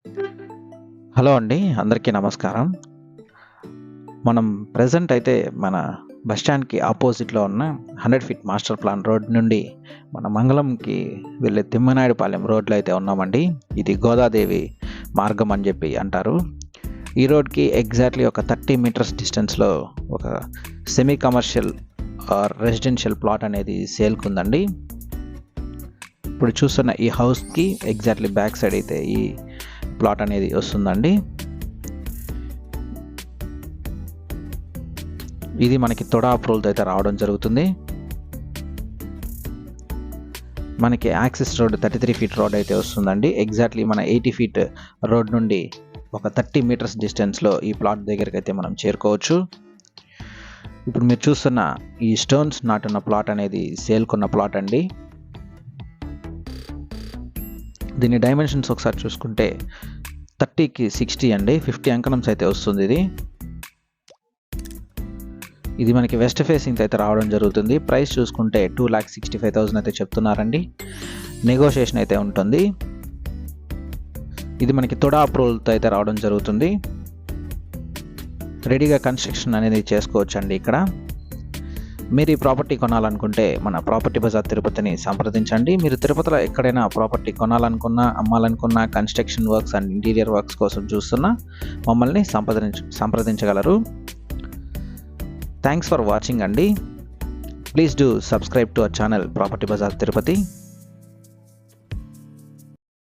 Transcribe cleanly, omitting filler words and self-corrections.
Hello అండి. అందరికీ నమస్కారం. మనం ప్రెజెంట్ అయితే మన బస్ స్టాండ్‌కి ఆపోజిట్‌లో ఉన్న 100 ఫీట్ మాస్టర్ ప్లాన్ రోడ్ నుండి మన మంగళంకి వెళ్ళే తిమ్మనాయుడుపాలెం రోడ్‌లో అయితే ఉన్నామండి. ఇది గోదాదేవి మార్గం అని చెప్పి అంటారు. ఈ రోడ్‌కి ఎగ్జాక్ట్‌లీ ఒక 30 మీటర్స్ డిస్టెన్స్‌లో ఒక semi commercial or residential plot అనేది సేల్‌కి ఉందండి. ఇప్పుడు చూస్తున్న ఈ హౌస్‌కి ఎగ్జాక్ట్‌లీ బ్యాక్ సైడ్ అయితే ఈ ప్లాట్ అనేది వస్తుందండి. ఇది మనకి తొడ అప్రూవల్తో అయితే రావడం జరుగుతుంది. మనకి యాక్సిస్ రోడ్ 33 ఫీట్ రోడ్ అయితే వస్తుందండి. ఎగ్జాక్ట్లీ మన 80 ఫీట్ రోడ్ నుండి ఒక 30 మీటర్స్ డిస్టెన్స్లో ఈ ప్లాట్ దగ్గరికి అయితే మనం చేరుకోవచ్చు. ఇప్పుడు మీరు చూస్తున్న ఈ స్టోన్స్ నాటున్న ప్లాట్ అనేది సేల్కున్న ప్లాట్ అండి. దీని డైమెన్షన్స్ ఒకసారి చూసుకుంటే 30కి 60 అండి. 50 అంకణమ్స్ అయితే వస్తుంది. ఇది మనకి వెస్ట్ ఫేసింగ్ అయితే రావడం జరుగుతుంది. ప్రైస్ చూసుకుంటే 2,65,000 అయితే చెప్తున్నారండి. నెగోషియేషన్ అయితే ఉంటుంది. ఇది మనకి తొడ అప్రూవల్తో అయితే రావడం జరుగుతుంది. రెడీగా కన్స్ట్రక్షన్ అనేది చేసుకోవచ్చండి. ఇక్కడ మీరు ఈ ప్రాపర్టీ కొనాలనుకుంటే మన ప్రాపర్టీ బజార్ తిరుపతిని సంప్రదించండి. మీరు తిరుపతిలో ఎక్కడైనా ప్రాపర్టీ కొనాలనుకున్నా, అమ్మాలనుకున్నా, construction works and interior works కోసం చూస్తున్నా మమ్మల్ని సంప్రదించగలరు. థ్యాంక్స్ ఫర్ వాచింగ్ అండి. Please do subscribe to our channel property bazaar Tirupati.